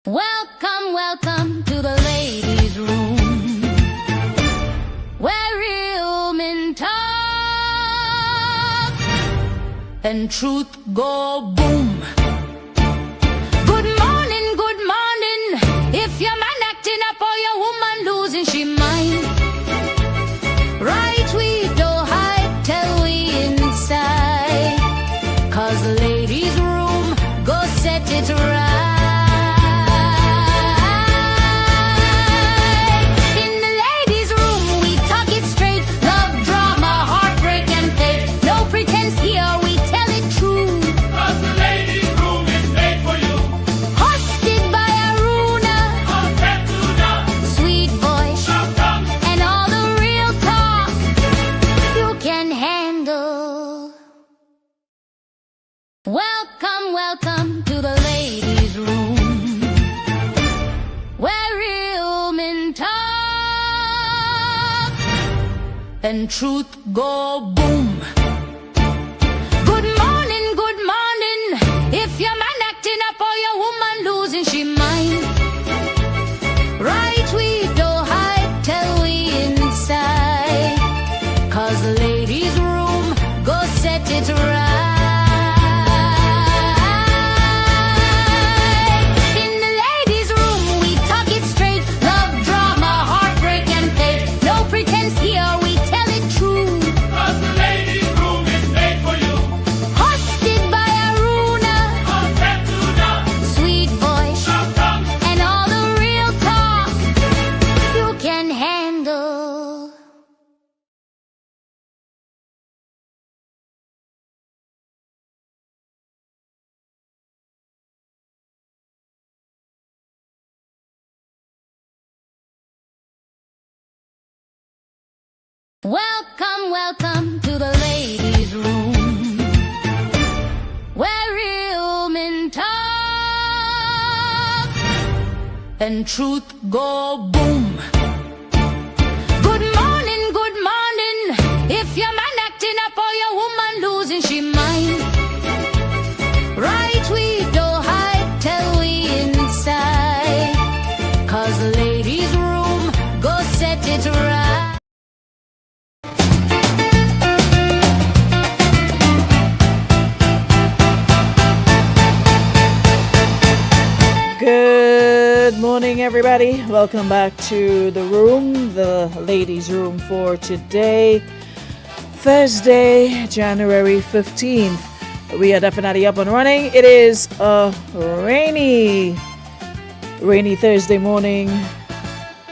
Welcome, welcome to the ladies' room, where real men talk and truth go boom. Good morning, good morning. If your man acting up or your woman losing she mind, right we don't hide till we inside, 'cause the ladies' room go set it right. Welcome, welcome to the ladies' room, where real men talk and truth go boom. Good morning, good morning. If your man acting up or your woman losing she mind, right we don't hide till we inside, 'cause the ladies' room go set it right. Welcome, welcome to the ladies' room, where real men talk and truth go boom. Good morning, good morning. If your man acting up or your woman losing she mind, right we don't hide till we inside, 'cause the ladies' room go set it right. Good morning, everybody. Welcome back to the room, the ladies' room for today, Thursday, January 15th. We are definitely up and running. It is a rainy Thursday morning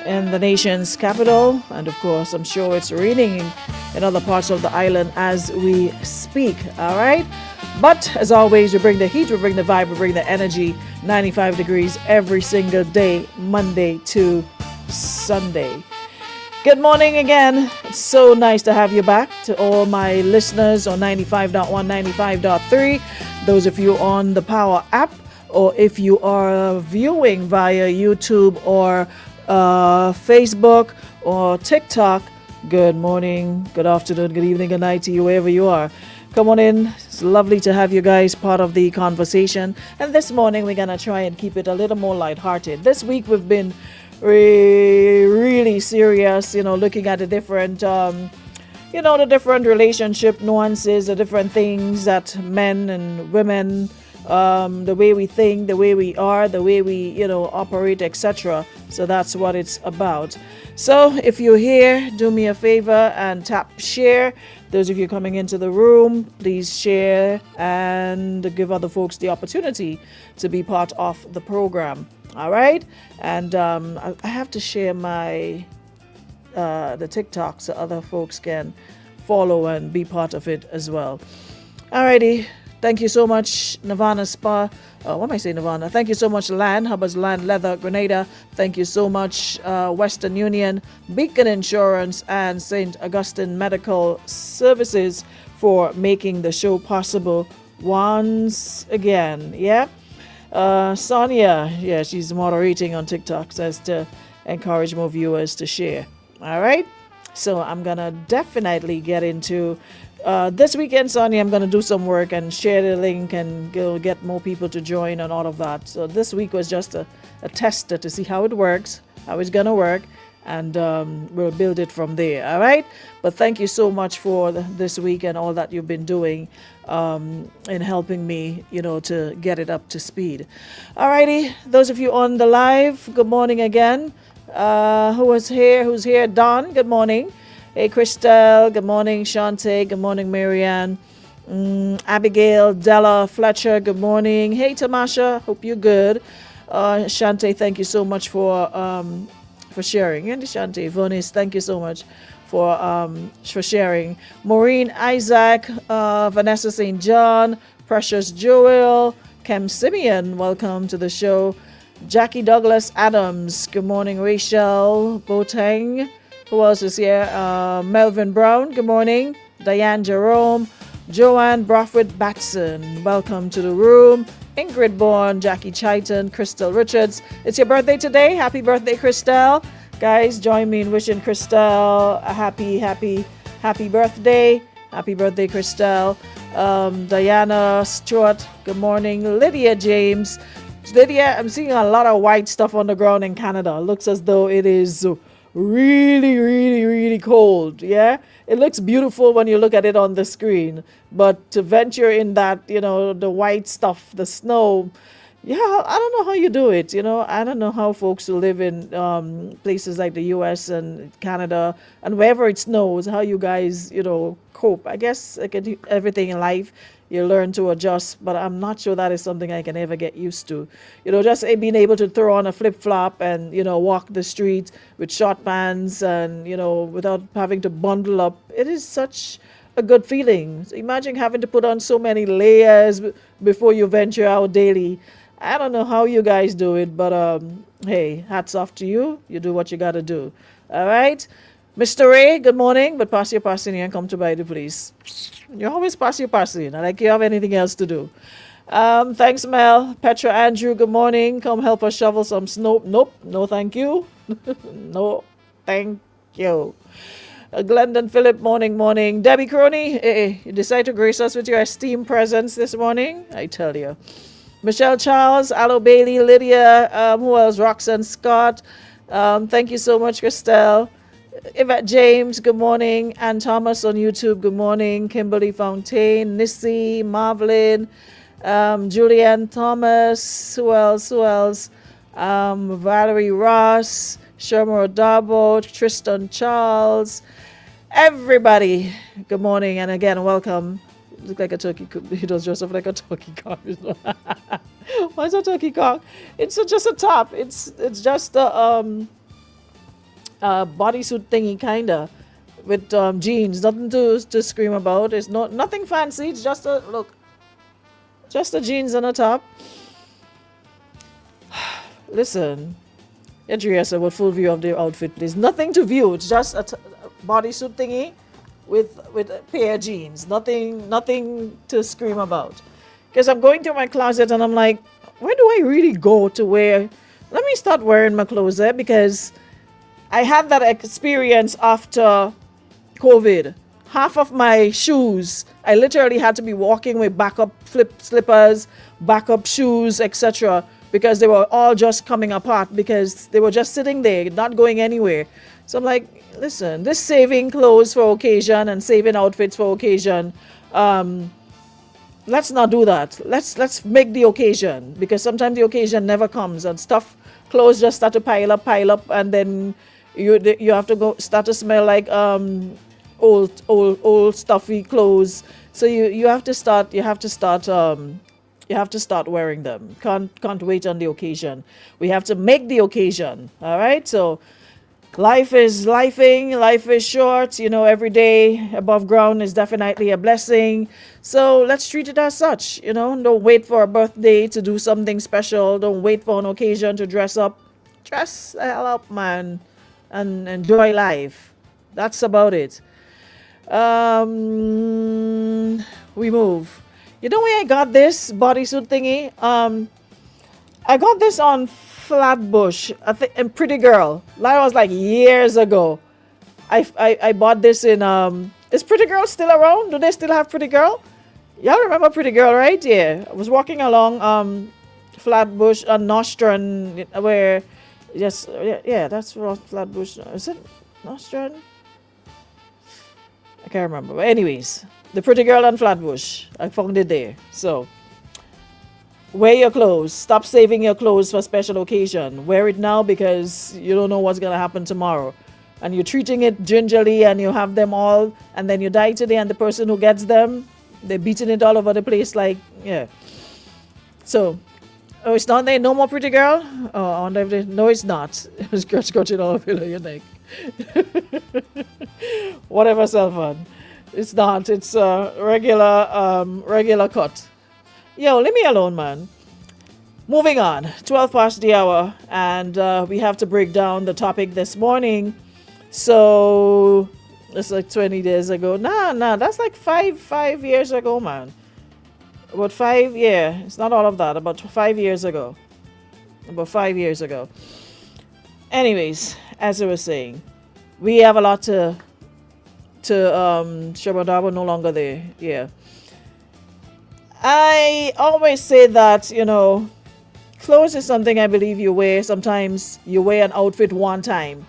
in the nation's capital. And of course, I'm sure it's raining in other parts of the island as we speak. All right. But as always, we bring the heat, we bring the vibe, we bring the energy. 95 degrees every single day, Monday to Sunday. Good morning again. It's so nice to have you back. To all my listeners on 95.1, 95.3, those of you on the Power app, or if you are viewing via YouTube or Facebook or TikTok, good morning, good afternoon, good evening, good night to you wherever you are. Come on in. It's lovely to have you guys part of the conversation. And this morning, we're going to try and keep it a little more lighthearted. This week, we've been really serious, looking at the different, the different relationship nuances, the different things that men and women, the way we think, the way we are, the way we, operate, etc. So that's what it's about. So if you're here, do me a favor and tap share. Those of you coming into the room, please share and give other folks the opportunity to be part of the program. All right? And I have to share my the TikTok so other folks can follow and be part of it as well. All righty. Thank you so much, Nirvana Spa. What am I saying, Nirvana? Thank you so much, Land, Hubbard's Land Leather, Grenada. Thank you so much, Western Union, Beacon Insurance, and St. Augustine Medical Services for making the show possible once again. Yeah. Sonia, she's moderating on TikTok, says to encourage more viewers to share. All right. So I'm going to definitely get into This weekend, Sunday, I'm going to do some work and share the link and go get more people to join and all of that. So this week was just a tester to see how it works, how it's going to work, and we'll build it from there. All right. But thank you so much for this week and all that you've been doing in helping me, to get it up to speed. All righty. Those of you on the live, good morning again. Who's here? Don, good morning. Hey, Christelle, good morning. Shante, good morning. Marianne, Abigail, Della, Fletcher, good morning. Hey, Tamasha, hope you're good. Shante, thank you so much for sharing. And Shante, Vonis, thank you so much for sharing. Maureen, Isaac, Vanessa St. John, Precious Joel, Kem Simeon, welcome to the show. Jackie Douglas Adams, good morning. Rachel Boteng, who else is here? Melvin Brown, good morning. Diane Jerome, Joanne Brothwood Batson, welcome to the room. Ingrid Bourne, Jackie Chiton, Crystal Richards. It's your birthday today. Happy birthday, Crystal. Guys, join me in wishing Crystal a happy birthday. Happy birthday, Crystal. Diana Stewart, good morning. Lydia James. Lydia, I'm seeing a lot of white stuff on the ground in Canada. Looks as though it is really, really, really cold. Yeah, it looks beautiful when you look at it on the screen, but to venture in that, the white stuff, the snow, yeah, I don't know how you do it. I don't know how folks who live in places like the US and Canada and wherever it snows, how you guys, cope. I guess like everything in life, you learn to adjust, but I'm not sure that is something I can ever get used to. Just being able to throw on a flip-flop and, walk the street with short pants and, without having to bundle up. It is such a good feeling. So imagine having to put on so many layers before you venture out daily. I don't know how you guys do it, but hey, hats off to you. You do what you got to do. All right? Mr. Ray, good morning, but pass your passing and come to buy the please. You always pass your passing, like you have anything else to do. Thanks, Mel. Petra Andrew, good morning. Come help us shovel some snow. Nope, no thank you. No, thank you. Glendon Phillip, morning. Debbie Crony, you decide to grace us with your esteemed presence this morning? I tell you. Michelle Charles, Aloe Bailey, Lydia, who else? Roxanne Scott. Thank you so much, Christelle. Yvette James, good morning. Ann Thomas on YouTube, good morning. Kimberly Fontaine, Nissy, Marvelyn, Julianne Thomas, who else? Valerie Ross, Sherma Dabo, Tristan Charles, everybody, good morning, and again, welcome. Look like a turkey. He does dress up like a turkey cock. Why is a turkey cock? It's just a top. It's just a bodysuit thingy kinda with jeans. Nothing to scream about. It's nothing fancy. It's just a jeans and a top. Listen, Adriessa, what full view of the outfit, please? Nothing to view. It's just a bodysuit thingy with a pair of jeans. Nothing to scream about. Because I'm going through my closet and I'm like, where do I really go to wear? Let me start wearing my clothes there, because I had that experience after COVID. Half of my shoes, I literally had to be walking with backup slippers, backup shoes, etc., because they were all just coming apart because they were just sitting there, not going anywhere. So I'm like, listen, this saving clothes for occasion and saving outfits for occasion, let's not do that. Let's make the occasion, because sometimes the occasion never comes and clothes just start to pile up, and then you have to start to smell like old stuffy clothes. So you have to start wearing them. Can't wait on the occasion. We have to make the occasion. All right. So life is lifing. Life is short. Every day above ground is definitely a blessing. So let's treat it as such. Don't wait for a birthday to do something special. Don't wait for an occasion to dress up. Dress the hell up, man, and enjoy life. That's about it. We move. You know where I got this bodysuit thingy? I got this on Flatbush, I think, in Pretty Girl. That was like years ago. I bought this in Is Pretty Girl still around? Do they still have Pretty Girl? Y'all remember Pretty Girl, right? Yeah. I was walking along Flatbush Nostrand, where yes, yeah, that's Flatbush. Is it Nostrand? I can't remember. But anyways, the Pretty Girl on Flatbush. I found it there. So wear your clothes. Stop saving your clothes for special occasion. Wear it now because you don't know what's gonna happen tomorrow. And you're treating it gingerly and you have them all, and then you die today and the person who gets them, they're beating it all over the place like, yeah. So, oh, it's not there? No more Pretty Girl? Oh, I wonder if they, no, it's not. It was scratching all over your neck. Whatever, cell phone. It's not. It's a regular cut. Yo, leave me alone, man. Moving on. 12 past the hour, and we have to break down the topic this morning. So it's like 20 days ago. Nah, that's like five years ago, man. About 5, yeah, it's not all of that. About 5 years ago. About 5 years ago. Anyways, as I was saying, we have a lot to Shabadaba no longer there. Yeah. I always say that, clothes is something I believe you wear. Sometimes you wear an outfit one time.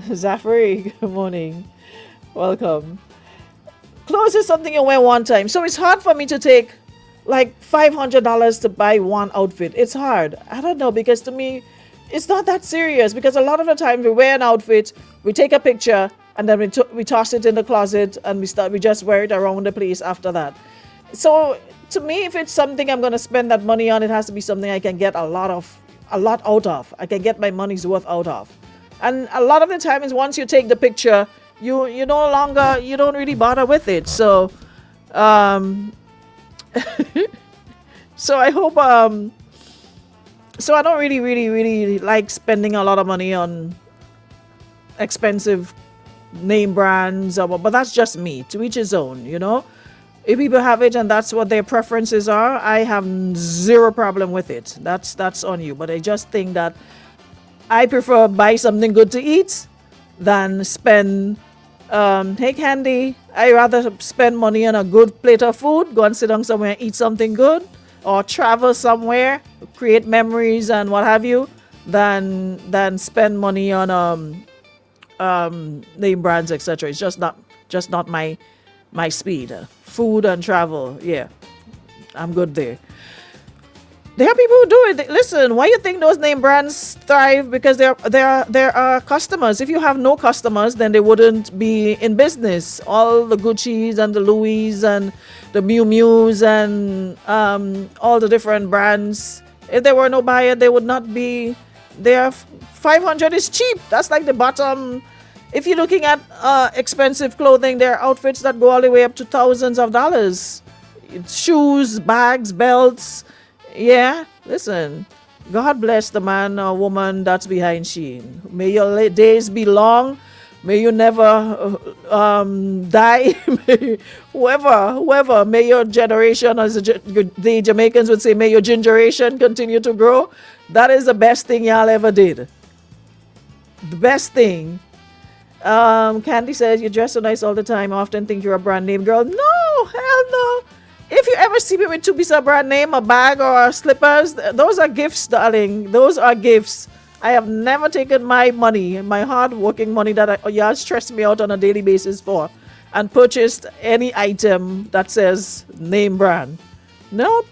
Zafari, good morning. Welcome. Clothes is something you wear one time. So it's hard for me to take like $500 to buy one outfit. It's hard. I don't know, because to me, it's not that serious, because a lot of the time we wear an outfit, we take a picture, and then we toss it in the closet and we just wear it around the place after that. So to me, if it's something I'm going to spend that money on, it has to be something I can get a lot out of. I can get my money's worth out of. And a lot of the time is once you take the picture, you don't really bother with it. So so I hope so I don't really like spending a lot of money on expensive name brands, but that's just me. To each his own, If people have it and that's what their preferences are, I have zero problem with it. That's on you. But I just think that I prefer buy something good to eat than spend. Hey Candy, I rather spend money on a good plate of food, go and sit down somewhere and eat something good, or travel somewhere, create memories and what have you, than spend money on name brands, etc. It's just not my speed. Food and travel, yeah, I'm good there. There are people who do it. Listen, why you think those name brands thrive? Because there are customers. If you have no customers, then they wouldn't be in business. All the Gucci's and the Louis and the Miu Miu's and all the different brands. If there were no buyer, they would not be there. 500 is cheap. That's like the bottom. If you're looking at expensive clothing, there are outfits that go all the way up to thousands of dollars. It's shoes, bags, belts. Yeah, listen. God bless the man or woman that's behind Shein. May your days be long. May you never die. Whoever, may your generation, as the Jamaicans would say, may your gingeration continue to grow. That is the best thing y'all ever did. The best thing. Candy says, you dress so nice all the time. I often think you're a brand name girl. No, hell no. If you ever see me with 2 pieces of brand name, a bag or slippers, those are gifts, darling. Those are gifts. I have never taken my money, my hard-working money that y'all stress me out on a daily basis for, and purchased any item that says name brand. Nope.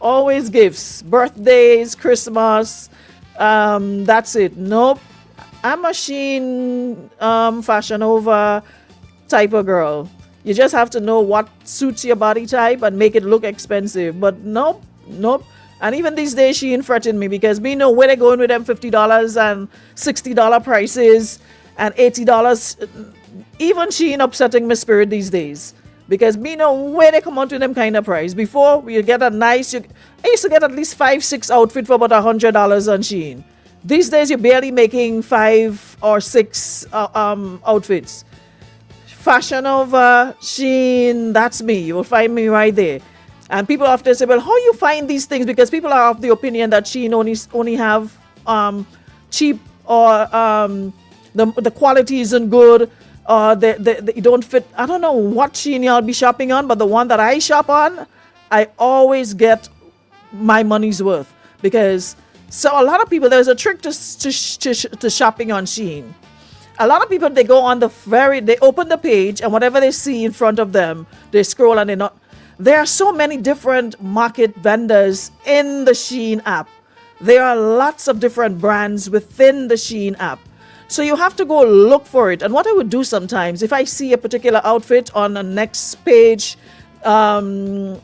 Always gifts. Birthdays, Christmas. That's it. Nope. I'm a Shein, Fashion Nova type of girl. You just have to know what suits your body type and make it look expensive. But nope. And even these days, Shein fretting me because we know where they're going with them $50 and $60 prices and $80. Even Shein upsetting my spirit these days because we know where they come out with them kind of price. Before, you get a nice, I used to get at least 5-6 outfit for about $100 on Shein. These days, you're barely making 5 or 6 outfits. Fashion Nova, Shein, that's me. You will find me right there. And people often say, well, how you find these things? Because people are of the opinion that Shein only have cheap or the quality isn't good or they don't fit. I don't know what Shein y'all be shopping on, but the one that I shop on, I always get my money's worth. Because so a lot of people, there's a trick to shopping on Shein. A lot of people, they go on they open the page, and whatever they see in front of them, they scroll, and there are so many different market vendors in the Shein app. There are lots of different brands within the Shein app. So you have to go look for it. And what I would do sometimes, if I see a particular outfit on the next page, I'll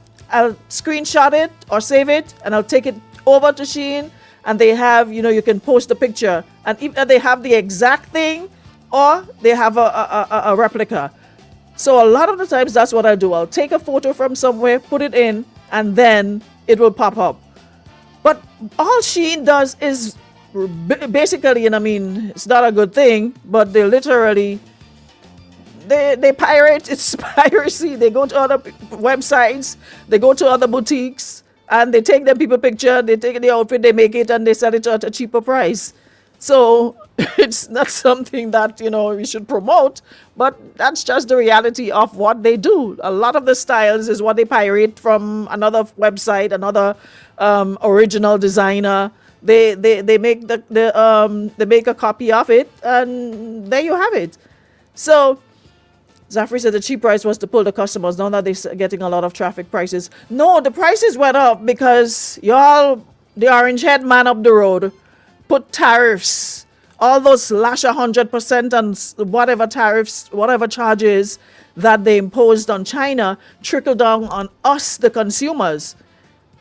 screenshot it or save it, and I'll take it over to Shein, and they have, you can post a picture, and either they have the exact thing or they have a replica. So a lot of the times that's what I do. I'll take a photo from somewhere, put it in, and then it will pop up. But all Shein does is basically, and I mean, it's not a good thing, but they literally, they pirate. It's piracy. They go to other websites, they go to other boutiques, and they take the people picture, they take the outfit, they make it, and they sell it at a cheaper price. So it's not something that, we should promote, but that's just the reality of what they do. A lot of the styles is what they pirate from another website, another original designer. They make they make a copy of it, and there you have it. So Zafri said the cheap price was to pull the customers. Now that they're getting a lot of traffic prices. No, the prices went up because the orange head man up the road put tariffs, all those slash 100% and whatever tariffs, whatever charges that they imposed on China trickled down on us, the consumers.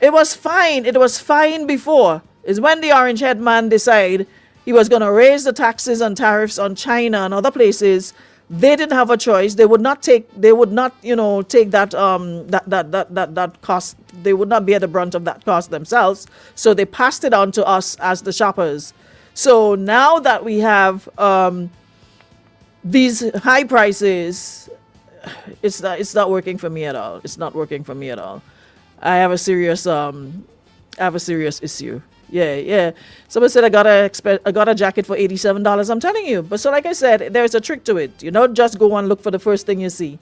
It was fine. It was fine before. It's when the orange head man decided he was going to raise the taxes and tariffs on China and other places. They didn't have a choice. They would not take that that cost. They would not bear the brunt of that cost themselves. So they passed it on to us as the shoppers. So now that we have these high prices, it's not working for me at all. It's not working for me at all. I have a serious issue. Yeah. Someone said I got a jacket for $87. I'm telling you. But so like I said, there's a trick to it. You don't just go and look for the first thing you see.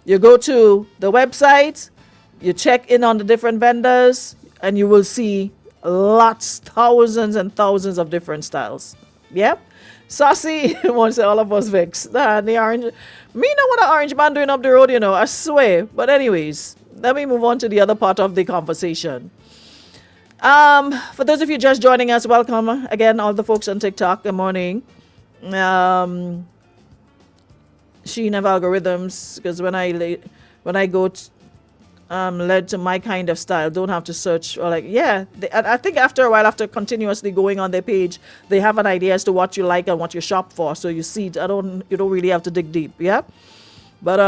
You go to the website, you check in on the different vendors, and you will see lots, thousands and thousands of different styles. Yep. Saucy wants to say all of us vex. The orange. Me know what an orange man doing up the road, I swear. But anyways, let me move on to the other part of the conversation. For those of you just joining us, welcome again, all the folks on TikTok. Good morning. Shein have algorithms, because when I go led to my kind of style, don't have to search or I think after a while, after continuously going on their page, they have an idea as to what you like and what you shop for. So you see, you don't really have to dig deep. Yeah. But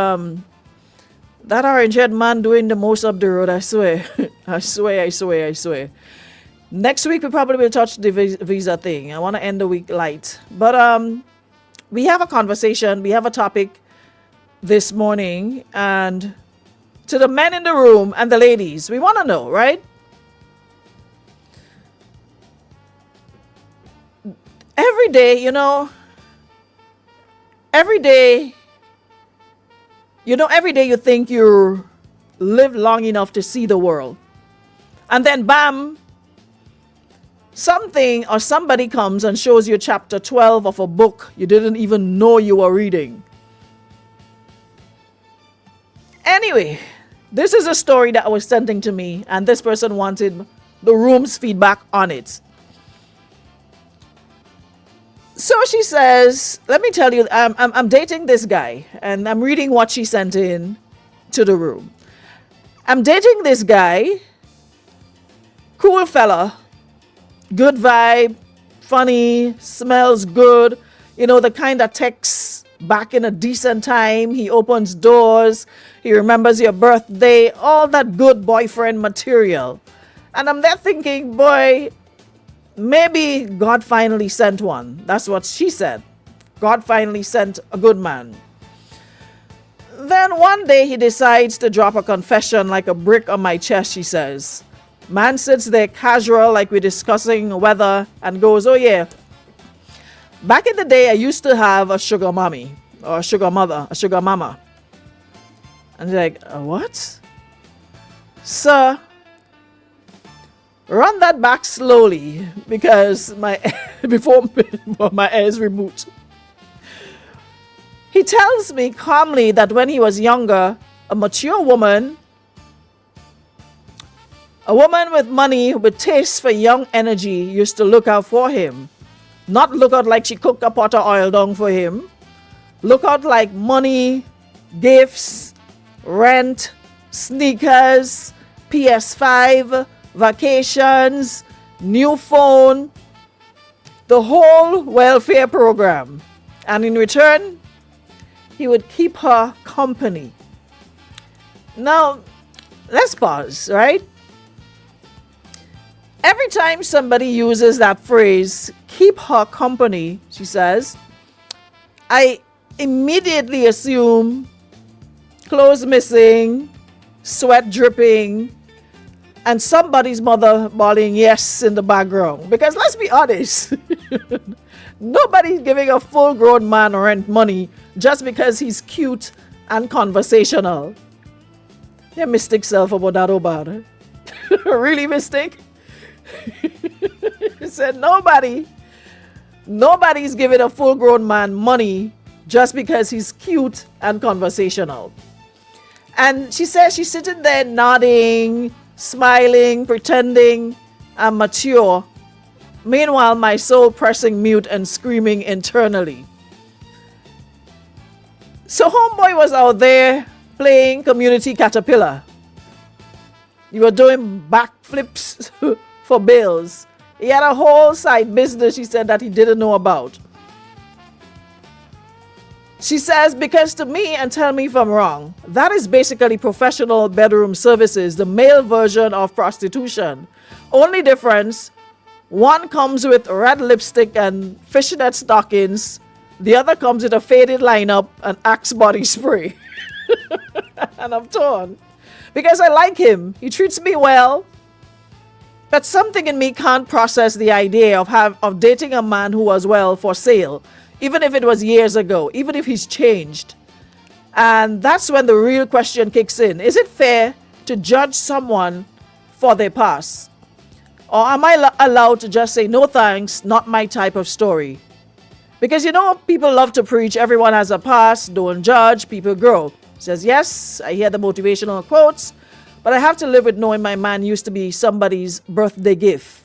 that orange head man doing the most up the road, I swear. I swear. Next week, we probably will touch the visa thing. I want to end the week light. But we have a conversation. We have a topic this morning. And to the men in the room and the ladies, we want to know, right? Every day, every day you think you live long enough to see the world. And then bam, something or somebody comes and shows you chapter 12 of a book you didn't even know you were reading. Anyway, this is a story that was sent to me, and this person wanted the room's feedback on it. So she says, let me tell you, I'm dating this guy, and I'm reading what she sent in to the room. I'm dating this guy, cool fella, good vibe, funny, smells good, the kind that texts back in a decent time. He opens doors, he remembers your birthday, all that good boyfriend material. And I'm there thinking, boy, maybe God finally sent one. That's what she said. God finally sent a good man. Then one day he decides to drop a confession like a brick on my chest, she says. Man sits there casual like we're discussing weather and goes, oh yeah, back in the day I used to have a sugar mommy. or a sugar mother, a sugar mama. And they're like, what? Sir, run that back slowly because before my hair is removed. He tells me calmly that when he was younger, a mature woman, a woman with money, with taste for young energy, used to look out for him. Not look out like she cooked a pot of oil down for him. Look out like money, gifts, rent, sneakers, PS5, vacations, new phone, the whole welfare program. And in return, he would keep her company. Now, let's pause, right? Every time somebody uses that phrase, keep her company, she says, I immediately assume clothes missing, sweat dripping, and somebody's mother bawling yes in the background. Because let's be honest, nobody's giving a full-grown man rent money just because he's cute and conversational. You're mystic self about that, Obada. Really mystic? He said nobody's giving a full-grown man money just because he's cute and conversational. And she says she's sitting there nodding, smiling, pretending I'm mature. Meanwhile, my soul pressing mute and screaming internally. So homeboy was out there playing community caterpillar. You were doing backflips for bills. He had a whole side business, she said, that he didn't know about. She says, because to me, and tell me if I'm wrong, that is basically professional bedroom services, the male version of prostitution. Only difference, one comes with red lipstick and fishnet stockings. The other comes with a faded lineup and Axe body spray. And I'm torn. Because I like him. He treats me well. But something in me can't process the idea of dating a man who was, well, for sale. Even if it was years ago. Even if he's changed. And that's when the real question kicks in. Is it fair to judge someone for their past? Or am I allowed to just say, no thanks, not my type of story? Because people love to preach, everyone has a past, don't judge, people grow. Says, yes, I hear the motivational quotes, but I have to live with knowing my man used to be somebody's birthday gift.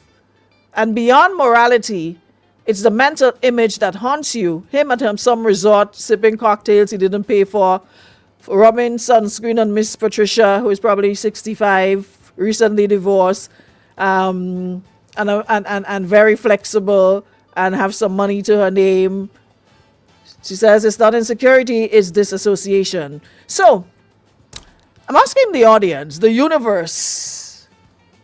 And beyond morality, it's the mental image that haunts you. Him at some resort, sipping cocktails he didn't pay for, rubbing sunscreen on Miss Patricia, who is probably 65, recently divorced, and very flexible, and have some money to her name. She says it's not insecurity, it's disassociation. So, I'm asking the audience, the universe,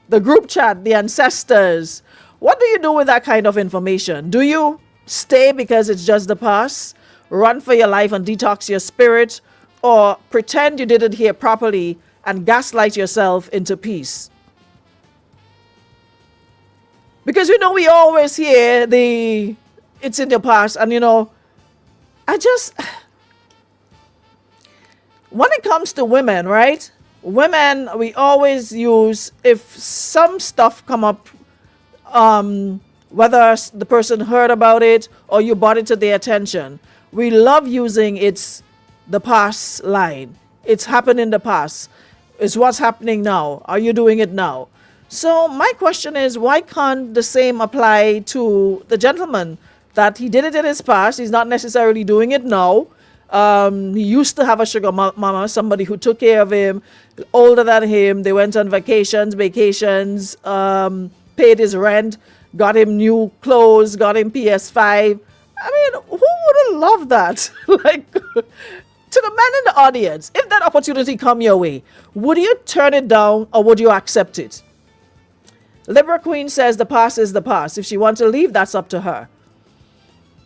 the group chat, the ancestors, what do you do with that kind of information? Do you stay because it's just the past, run for your life and detox your spirit, or pretend you didn't hear properly and gaslight yourself into peace? Because we always hear it's in the past, and when it comes to women, right? Women, we always use, if some stuff come up, whether the person heard about it or you brought it to their attention, we love using it's the past line. It's happened in the past. It's what's happening now. Are you doing it now? So my question is, why can't the same apply to the gentleman? That he did it in his past, he's not necessarily doing it now. He used to have a sugar mama, somebody who took care of him, older than him. They went on vacations, paid his rent, got him new clothes, got him PS5. I mean, who wouldn't love that? Like, to the men in the audience, if that opportunity come your way, would you turn it down or would you accept it? Libra Queen says the past is the past. If she wants to leave, that's up to her.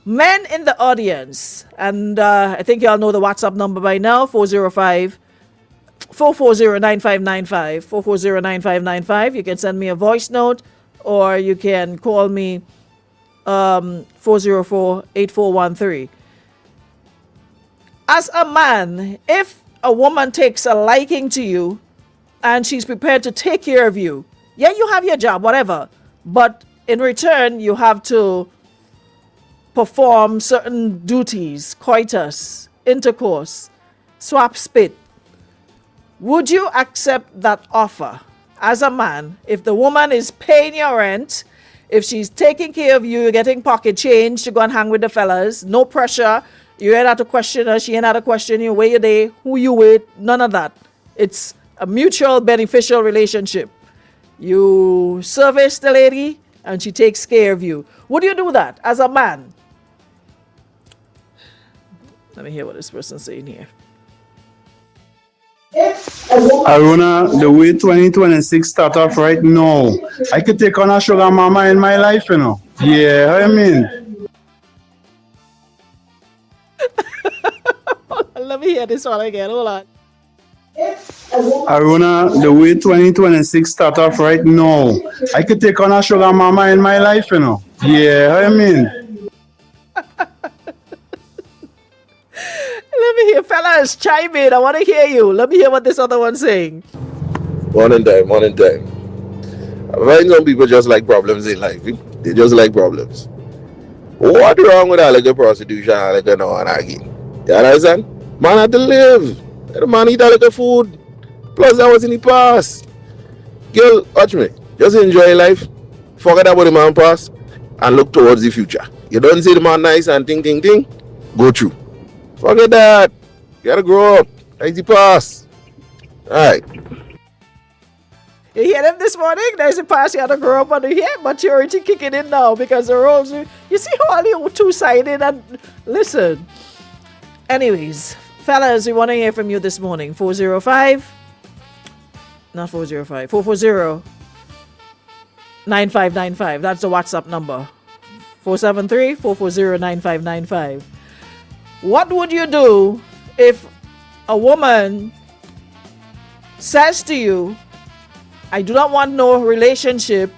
Men in the audience, and I think y'all know the WhatsApp number by now, 440-9595, 440-9595. You can send me a voice note or you can call me 404-8413. As a man, if a woman takes a liking to you and she's prepared to take care of you, yeah, you have your job, whatever, but in return, you have to perform certain duties, coitus, intercourse, swap spit. Would you accept that offer as a man if the woman is paying your rent, if she's taking care of you, you're getting pocket change to go and hang with the fellas, no pressure, you ain't have to question her, she ain't have to question you, where you there, who you with, none of that. It's a mutual beneficial relationship. You service the lady and she takes care of you. Would you do that as a man? Let me hear what this person's saying here. Aruna, the way 2026 start off right now, I could take on a sugar mama in my life, you know. Yeah, I mean. Let me hear this one again. Hold on. Aruna, the way 2026 start off right now, I could take on a sugar mama in my life, you know. Yeah, I mean. Let me hear, fellas, chime in. I want to hear you. Let me hear what this other one's saying. Morning time. I find some people just like problems in life. They just like problems. What wrong with that like a prostitution like a no and again? You understand? Man had to live. The man eat like a food. Plus that was in the past. Girl, watch me. Just enjoy life. Forget about the man past and look towards the future. You don't see the man nice and ting. Go through. Forget that. You gotta grow up. Like the past. Alright. You hear them this morning? There's a past you had to grow up under here. Maturity kicking in now because the roles. You see how all you two-sided and listen. Anyways, fellas, we want to hear from you this morning. 405. Not 405. 440. 9595. That's the WhatsApp number. 473-440-9595. What would you do if a woman says to you, I do not want no relationship,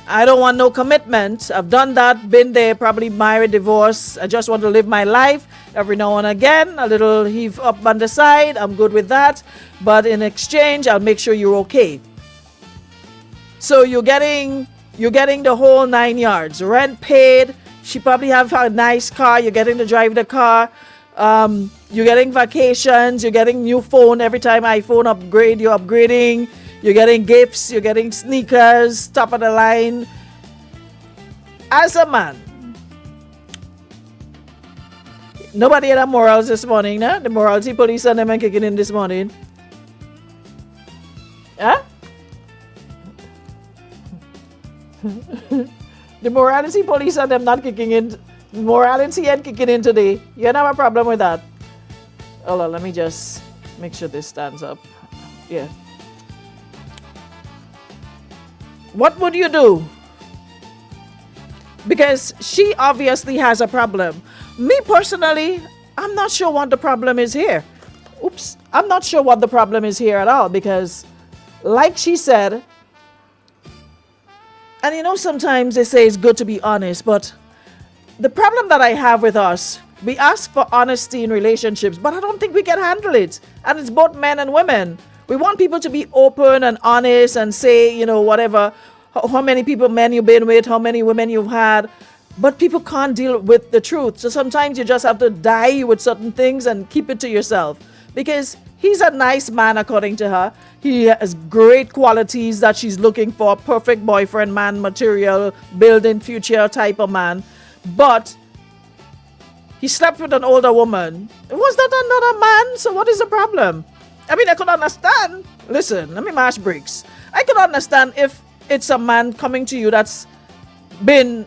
I don't want no commitment, I've done that, been there, probably married, divorced, I just want to live my life, every now and again, a little heave up on the side, I'm good with that, but in exchange, I'll make sure you're okay. So you're getting the whole 9 yards, rent paid, she probably have a nice car, you're getting to drive the car, you're getting vacations, you're getting new phone every time iPhone upgrade, you're upgrading, you're getting gifts, you're getting sneakers, top of the line. As a man, nobody had a morals this morning, no? The morality police and them are kicking in this morning. Huh? The morality police and them not kicking in. Morality ain't kicking in today. You don't have a problem with that. Hold on, let me just make sure this stands up. Yeah. What would you do? Because she obviously has a problem. Me personally, I'm not sure what the problem is here. Oops. I'm not sure what the problem is here at all because, like she said, and you know, sometimes they say it's good to be honest, but the problem that I have with us, we ask for honesty in relationships, but I don't think we can handle it. And it's both men and women. We want people to be open and honest and say, you know, whatever, how many men you've been with, how many women you've had, but people can't deal with the truth. So sometimes you just have to die with certain things and keep it to yourself because he's a nice man according to her. He has great qualities that she's looking for, perfect boyfriend, man, material, building future type of man. But he slept with an older woman. Was that another man? So what is the problem? I mean, I could understand. Listen, let me mash bricks. I could understand if it's a man coming to you that's been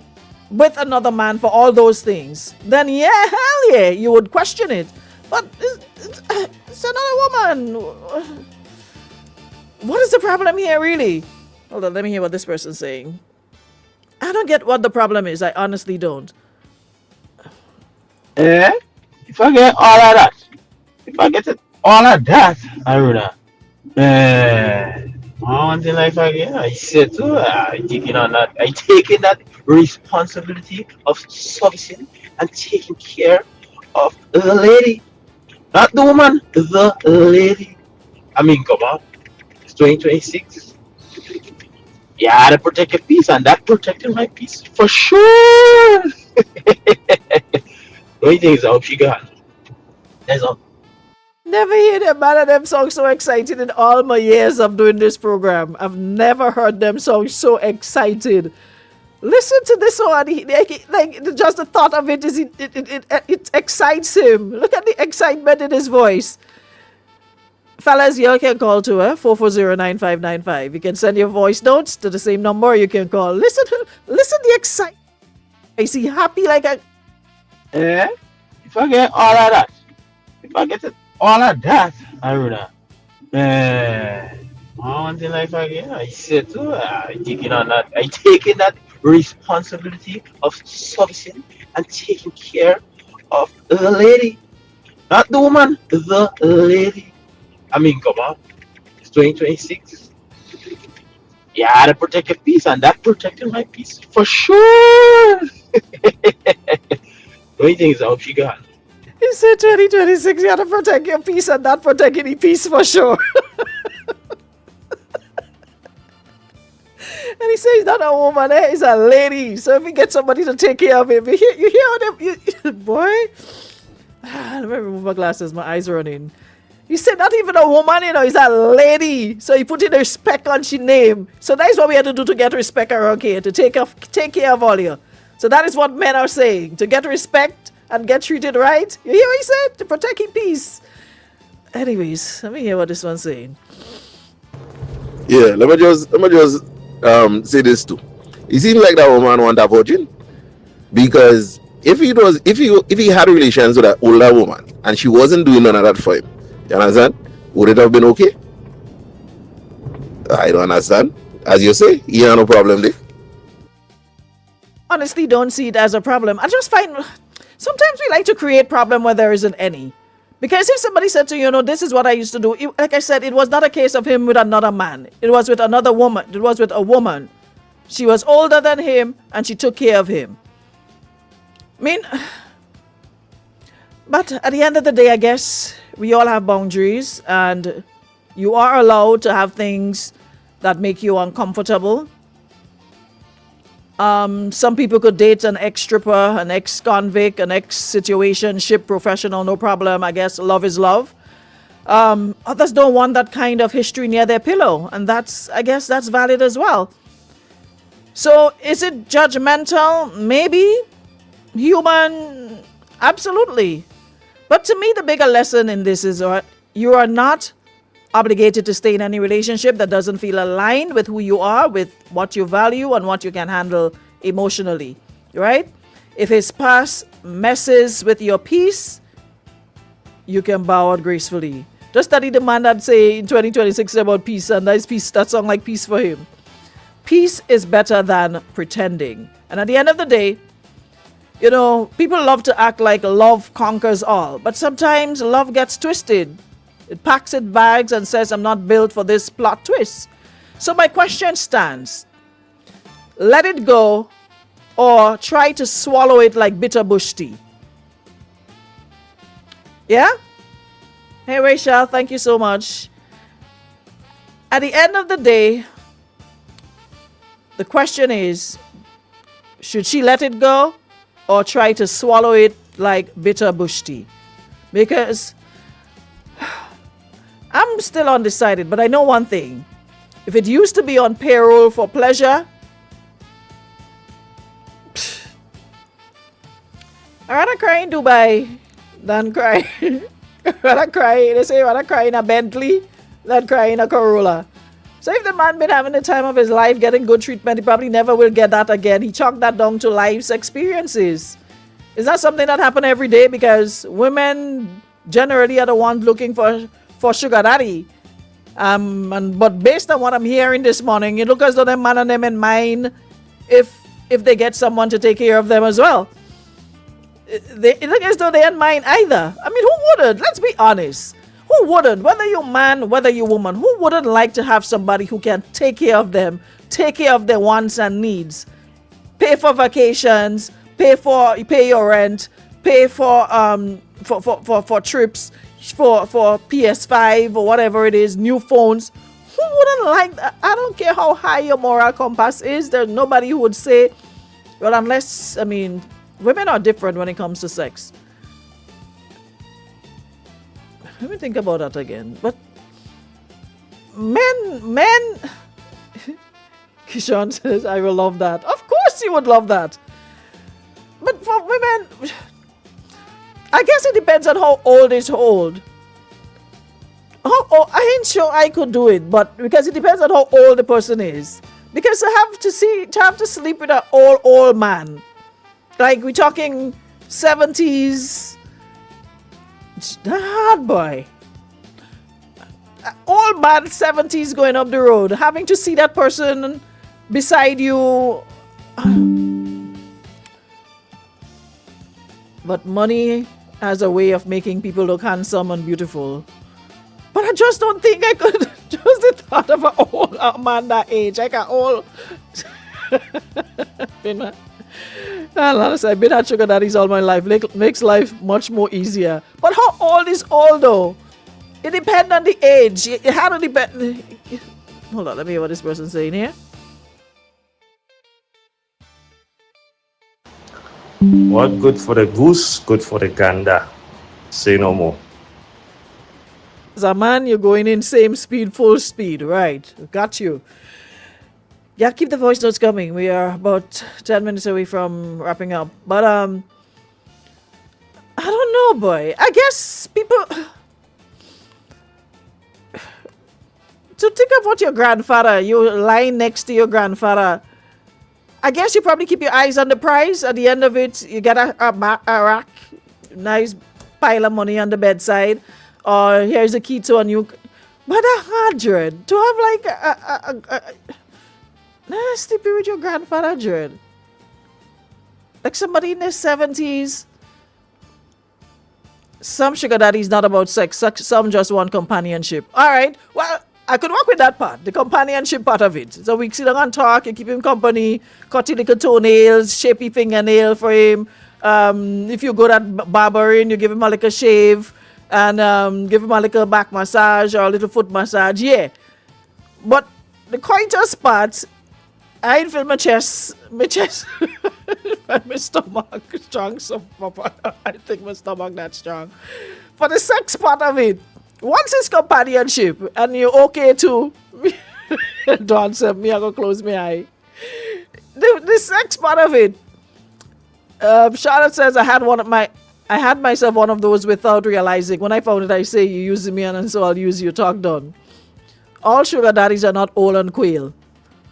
with another man for all those things. Then yeah, hell yeah, you would question it. But it's another woman. What is the problem here, really? Hold on, let me hear what this person's saying. I don't get what the problem is. I honestly don't. Eh? If I get all of that, Aruna, one thing like again, I said too, I taking that responsibility of servicing and taking care of the lady Not the woman, the lady. I mean, come on. It's 2026. You had to protect your peace, and that protected my peace for sure. The only thing is, I hope she got. That's all. Never hear them man of them songs so excited in all my years of doing this program. I've never heard them songs so excited. Listen to this one. Just the thought of it is it excites him. Look at the excitement in his voice. Fellas, you can call to 440-9595. You can send your voice notes to the same number. You can call. Listen the excitement. Is he happy like a... Yeah. If I get all of that, all of that, Aruna. One thing like again, I said too, I taking that responsibility of servicing and taking care of the lady. Not the woman, the lady. I mean, come on. It's 2026. You had to protect your peace, and that protected my peace for sure. The only thing is, I hope she got. He said 2026, you have to protect your peace and not protect any peace for sure. And he says he's not a woman, he's a lady. So if he gets somebody to take care of him, you hear them, boy. Let me remove my glasses, my eyes are running. He said not even a woman, he's a lady. So he put in the respect on she name. So that is what we have to do to get respect around here, to take care of all you. So that is what men are saying, to get respect and get treated right. You hear what he said? To protect his peace. Anyways, let me hear what this one's saying. Yeah, let me just say this too. It seems like that woman want a virgin, because if he had relations with an older woman and she wasn't doing none of that for him, you understand? Would it have been okay? I don't understand. As you say, he had no problem there. Honestly, don't see it as a problem. I just find sometimes we like to create problem where there isn't any. Because if somebody said to you, this is what I used to do, like I said, it was not a case of him with another man. It was with another woman. It was with a woman. She was older than him and she took care of him. I mean, but at the end of the day, I guess we all have boundaries and you are allowed to have things that make you uncomfortable. Some people could date an ex-stripper, an ex-convict, an ex-situationship professional, no problem. I guess love is love. Others don't want that kind of history near their pillow, and I guess that's valid as well. So is it judgmental? Maybe. Human? Absolutely. But to me, the bigger lesson in this is you are not obligated to stay in any relationship that doesn't feel aligned with who you are, with what you value and what you can handle emotionally, right? If his past messes with your peace, you can bow out gracefully. Just study the man that say in 2026 about peace, and that sound like peace for him. Peace is better than pretending. And at the end of the day, people love to act like love conquers all, but sometimes love gets twisted. It packs its bags and says, I'm not built for this plot twist. So my question stands. Let it go or try to swallow it like bitter bush tea. Yeah? Hey, Rachel, thank you so much. At the end of the day, the question is, should she let it go or try to swallow it like bitter bush tea? Because I'm still undecided, but I know one thing. If it used to be on payroll for pleasure, I'd rather cry in Dubai than cry. They say rather cry in a Bentley than cry in a Corolla. So if the man been having the time of his life, getting good treatment, he probably never will get that again. He chalked that down to life's experiences. Is that something that happen every day? Because women generally are the ones looking for sugar daddy. But based on what I'm hearing this morning, it looks as though them man and them in mind if they get someone to take care of them as well. It looks as though they ain't mind either. I mean, who wouldn't? Let's be honest. Who wouldn't? Whether you're man, whether you're woman, who wouldn't like to have somebody who can take care of them, take care of their wants and needs, pay for vacations, pay your rent, pay for trips, for PS5 or whatever it is, new phones. Who wouldn't like that? I don't care how high your moral compass is. There's nobody who would say, well, unless, I mean, women are different when it comes to sex. Let me think about that again. But men, Kishan says, I will love that. Of course you would love that. But for women, I guess it depends on how old is old. I ain't sure I could do it, but because it depends on how old the person is. Because to have to sleep with an old man, like we're talking 70s, it's hard, boy. Old man, 70s going up the road, having to see that person beside you. But money has a way of making people look handsome and beautiful. But I just don't think I could. Just the thought of an old man that age, like an old. Honestly, I've been at sugar daddies all my life. Makes life much more easier. But how old is old though? It depends on the age. It had to depend. Hold on, let me hear what this person's saying here. What good for the goose, good for the gander. Say no more. Zaman, you're going in same speed, full speed. Right. Got you. Yeah, keep the voice notes coming. We are about 10 minutes away from wrapping up. But, I don't know, boy. I guess people... To think of what your grandfather, you lying next to your grandfather, I guess you probably keep your eyes on the prize. At the end of it, you get a rack, nice pile of money on the bedside. Or here's a key to a new... But 100, to have like sleeping with your grandfather, 100. Like somebody in their 70s. Some sugar daddies not about sex. Some just want companionship. All right. Well, I could work with that part, the companionship part of it. So we sit down and talk, you keep him company, cut his little toenails, shape his fingernail for him. If you go that barbering, you give him a little shave and give him a little back massage or a little foot massage. Yeah. But the coitus part, I feel my chest, my stomach strong. So I think my stomach that strong. For the sex part of it, once it's companionship and you're okay too, Don said, me I go close my eye. The sex part of it, Charlotte says I had myself one of those without realizing. When I found it, I say you're using me and so I'll use you. Talk done. All sugar daddies are not old and quail.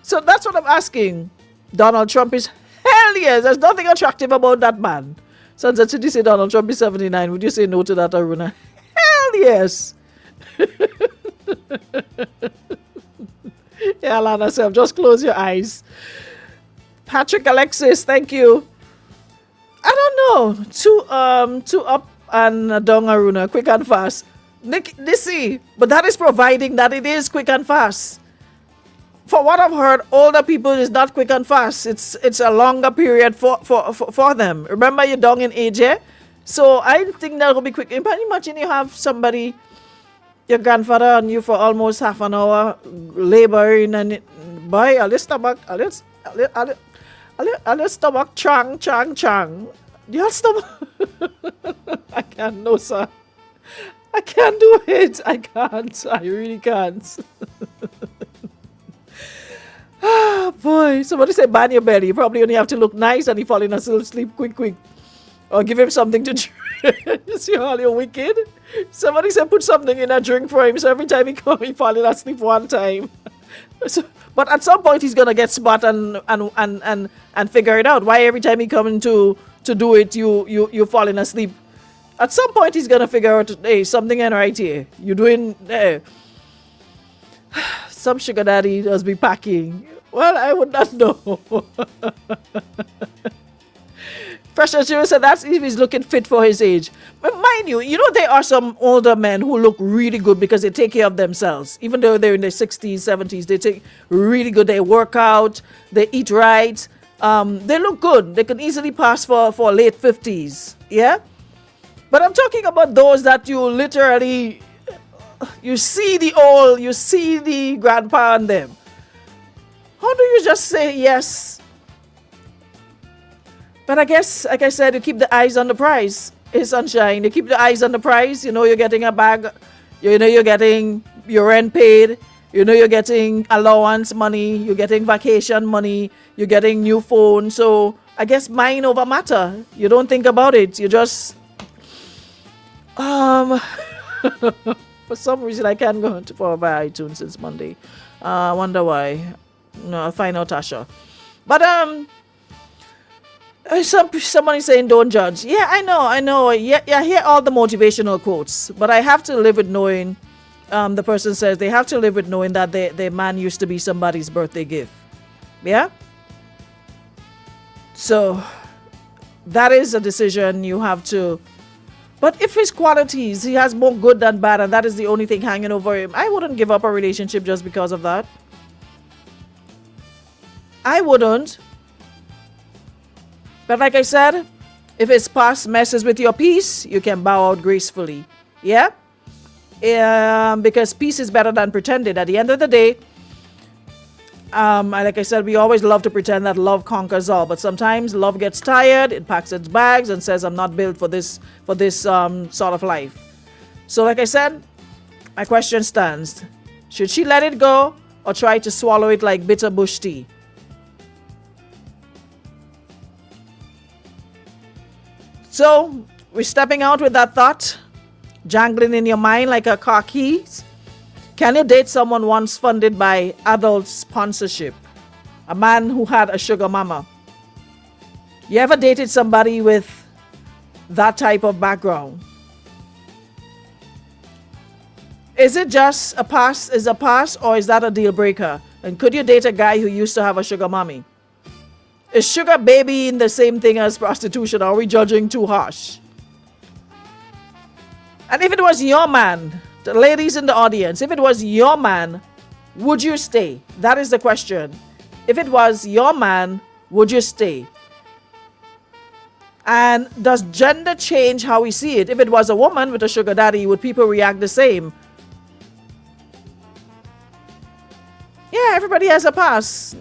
So that's what I'm asking. Donald Trump is hell yes. There's nothing attractive about that man. Sunset City say Donald Trump is 79. Would you say no to that, Aruna? Hell yes. Yeah, Alana said, just close your eyes. Patrick Alexis, thank you. I don't know. Two up and down, Aruna, quick and fast. Nissy, but that is providing that it is quick and fast. For what I've heard, older people is not quick and fast. It's a longer period for them. Remember, you're down in age, eh? So I think that will be quick. Imagine you have somebody, your grandfather, on you for almost half an hour laboring, and boy, a little stomach, a little stomach, chang. Your stomach. I can't, no sir. I can't do it. I can't. I really can't. Ah, boy. Somebody said ban your belly. You probably only have to look nice and he fall in a sleep quick. Or give him something to drink. You see how you're wicked? Somebody said put something in a drink for him so every time he come, he fall in asleep one time. But at some point he's gonna get smart and figure it out. Why every time he come in to do it, you falling asleep? At some point he's gonna figure out, hey, something ain't right here. You doing some sugar daddy does be packing. Well, I would not know. Precious Jewel said that's if he's looking fit for his age. But mind you, there are some older men who look really good because they take care of themselves. Even though they're in their 60s, 70s, they take really good. They work out, they eat right. They look good. They can easily pass for late 50s. Yeah? But I'm talking about those that you literally, you see the grandpa and them. How do you just say yes? But I guess, like I said, you keep the eyes on the prize. Hey, sunshine, you keep the eyes on the prize. You know you're getting a bag. You know you're getting your rent paid. You know you're getting allowance money. You're getting vacation money. You're getting new phone. So I guess mind over matter. You don't think about it. You just for some reason I can't go into via iTunes since Monday. I wonder why. No, I'll find out, Tasha. But somebody saying don't judge. Yeah, I know. Yeah, I hear all the motivational quotes, but I have to live with knowing. The person says they have to live with knowing that their man used to be somebody's birthday gift. Yeah. So that is a decision you have to. But if his qualities, he has more good than bad, and that is the only thing hanging over him, I wouldn't give up a relationship just because of that. I wouldn't. But like I said, if his past messes with your peace, you can bow out gracefully. Yeah? Because peace is better than pretended. At the end of the day, like I said, we always love to pretend that love conquers all. But sometimes love gets tired, it packs its bags and says, I'm not built for this sort of life. So like I said, my question stands. Should she let it go or try to swallow it like bitter bush tea? So we're stepping out with that thought, jangling in your mind like a car keys. Can you date someone once funded by adult sponsorship? A man who had a sugar mama. You ever dated somebody with that type of background? Is it just a pass, or is that a deal breaker? And could you date a guy who used to have a sugar mommy? Is sugar baby in the same thing as prostitution? Are we judging too harsh? And if it was your man, the ladies in the audience, if it was your man, would you stay? That is the question. If it was your man, would you stay? And does gender change how we see it? If it was a woman with a sugar daddy, would people react the same? Yeah, everybody has a pass.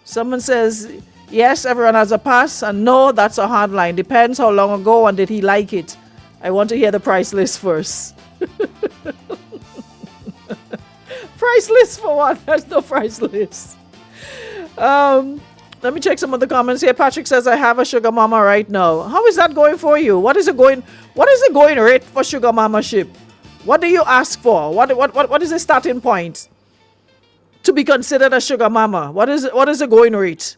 Someone says, yes, everyone has a pass, and no, that's a hard line. Depends how long ago and did he like it. I want to hear the price list first. Price list for what? There's no price list. Let me check some of the comments here. Patrick says, I have a sugar mama right now. How is that going for you? What is the going rate for sugar mama ship? What do you ask for? What is the starting point to be considered a sugar mama? What is the going rate?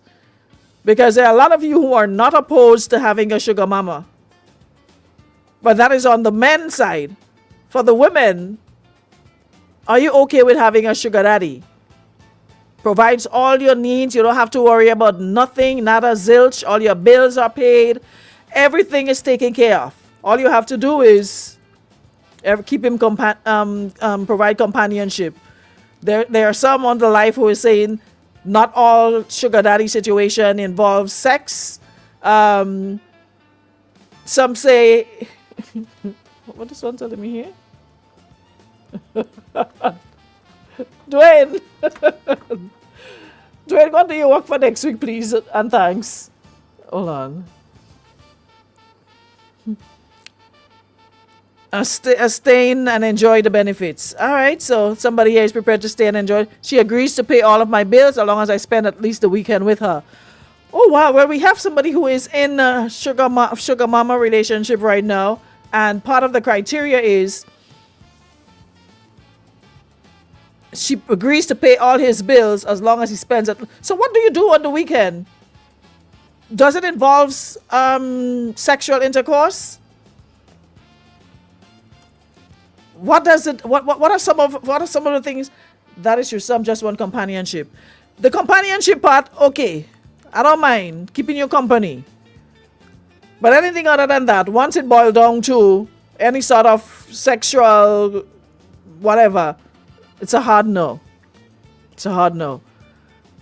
Because there are a lot of you who are not opposed to having a sugar mama. But that is on the men's side. For the women, are you okay with having a sugar daddy? Provides all your needs. You don't have to worry about nothing, not a zilch. All your bills are paid. Everything is taken care of. All you have to do is keep him provide companionship. There are some on the life who is saying not all sugar daddy situation involves sex. Some say, what is one telling me here? Dwayne, what do you work for next week, please? And thanks. Hold on. Stay and enjoy the benefits. All right, so somebody here is prepared to stay and enjoy. She agrees to pay all of my bills as long as I spend at least the weekend with her. Oh wow, well we have somebody who is in a sugar mama relationship right now, and part of the criteria is she agrees to pay all his bills as long as he spends it. So what do you do on the weekend? Does it involve sexual intercourse? What are some of the things? That is your some just one companionship. The companionship part, okay, I don't mind keeping you company. But anything other than that, once it boils down to any sort of sexual whatever, it's a hard no. It's a hard no.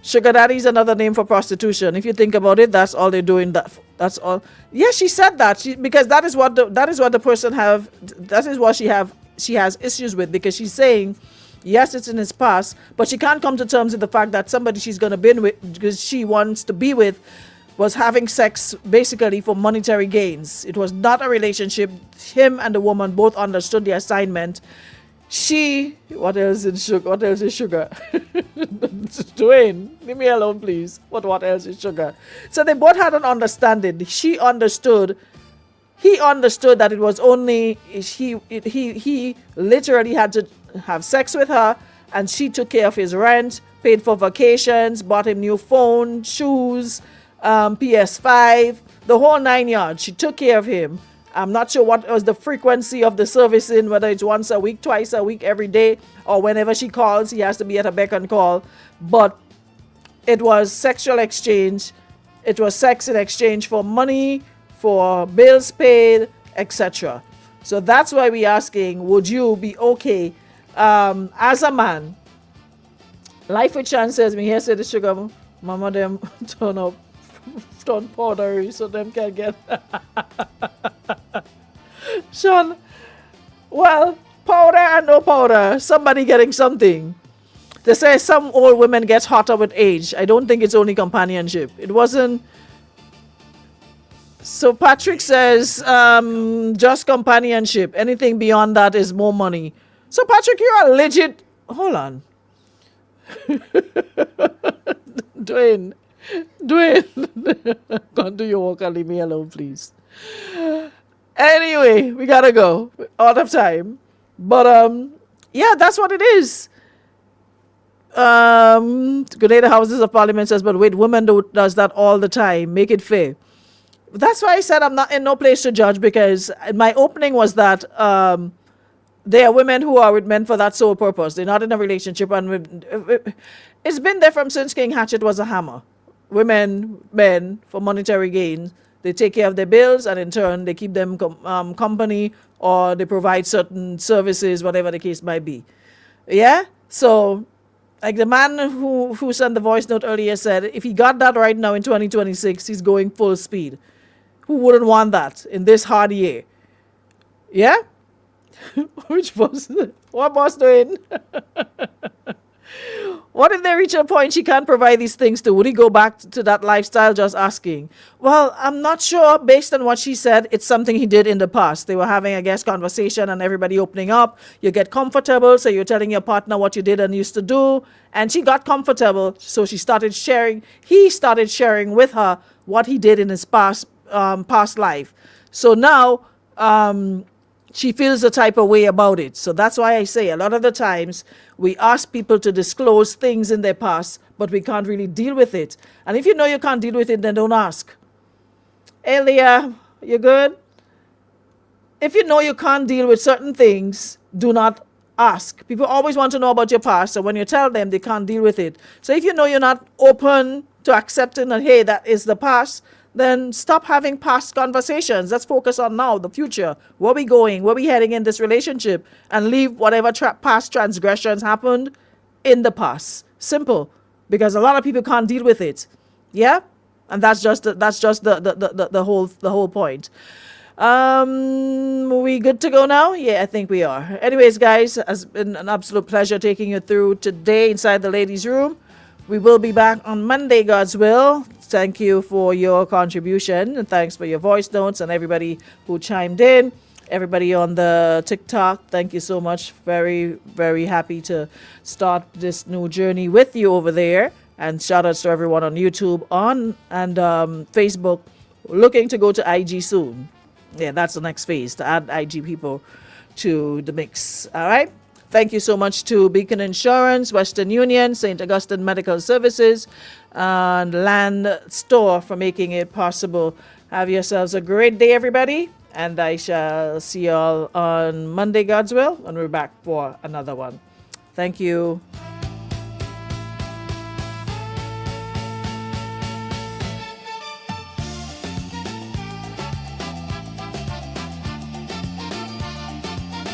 Sugar daddy is another name for prostitution. If you think about it, that's all they're doing. That's all. Yeah, she said that because that is what the person have. That is what she has issues with, because she's saying, yes, it's in his past, but she can't come to terms with the fact that somebody she's gonna be with, because she wants to be with, was having sex basically for monetary gains. It was not a relationship. Him and the woman both understood the assignment. What else is sugar? Dwayne, leave me alone, please. What else is sugar? So they both had an understanding. She understood. He understood that it was only he literally had to have sex with her, and she took care of his rent, paid for vacations, bought him new phone, shoes, PS5, the whole 9 yards. She took care of him. I'm not sure what was the frequency of the servicing, whether it's once a week, twice a week, every day, or whenever she calls, he has to be at a beck and call. But it was sexual exchange. It was sex in exchange for money, for bills paid, etc. So that's why we're asking, would you be okay as a man? Life with Chance says, me here say the sugar mama them turn powdery so them can get Sean, well, powder and no powder, somebody getting something. They say some old women get hotter with age. I don't think it's only companionship. It wasn't. So Patrick says just companionship. Anything beyond that is more money. So Patrick, you're a legit. Hold on. Dwayne, go do your work and leave me alone, please. Anyway, we gotta go. Out of time. But yeah, that's what it is. Grenada Houses of Parliament says, but wait, women does that all the time. Make it fair. That's why I said I'm not in no place to judge, because my opening was that there are women who are with men for that sole purpose. They're not in a relationship, and it's been there from since King Hatchet was a hammer. Women, men, for monetary gain, they take care of their bills, and in turn they keep them company, or they provide certain services, whatever the case might be. Yeah? So, like the man who sent the voice note earlier said, if he got that right now in 2026, he's going full speed. Who wouldn't want that in this hard year? Yeah? Which boss? What boss doing? What if they reach a point she can't provide these things to? Would he go back to that lifestyle? Just asking. Well, I'm not sure. Based on what she said, it's something he did in the past. They were having, I guess, conversation and everybody opening up. You get comfortable, so you're telling your partner what you did and used to do. And she got comfortable, so she started sharing. He started sharing with her what he did in his past life. So now she feels a type of way about it. So that's why I say a lot of the times we ask people to disclose things in their past, but we can't really deal with it. And if you know you can't deal with it, then don't ask. Hey, Leah, you good? If you know you can't deal with certain things, do not ask. People always want to know about your past, so when you tell them, they can't deal with it. So if you know you're not open to accepting that, hey, that is the past, then stop having past conversations. Let's focus on now, the future. Where we going? Where we heading in this relationship? And leave whatever past transgressions happened in the past. Simple. Because a lot of people can't deal with it. Yeah? And that's just the whole point. We good to go now? Yeah, I think we are. Anyways, guys, it's been an absolute pleasure taking you through today inside the ladies' room. We will be back on Monday, God's will. Thank you for your contribution, and thanks for your voice notes and everybody who chimed in. Everybody on the TikTok, thank you so much. Very, very happy to start this new journey with you over there. And shout outs to everyone on YouTube and Facebook. Looking to go to IG soon. Yeah, that's the next phase, to add IG people to the mix. All right. Thank you so much to Beacon Insurance, Western Union, St. Augustine Medical Services, and Land Store for making it possible. Have yourselves a great day, everybody. And I shall see you all on Monday, God's will, when we're back for another one. Thank you.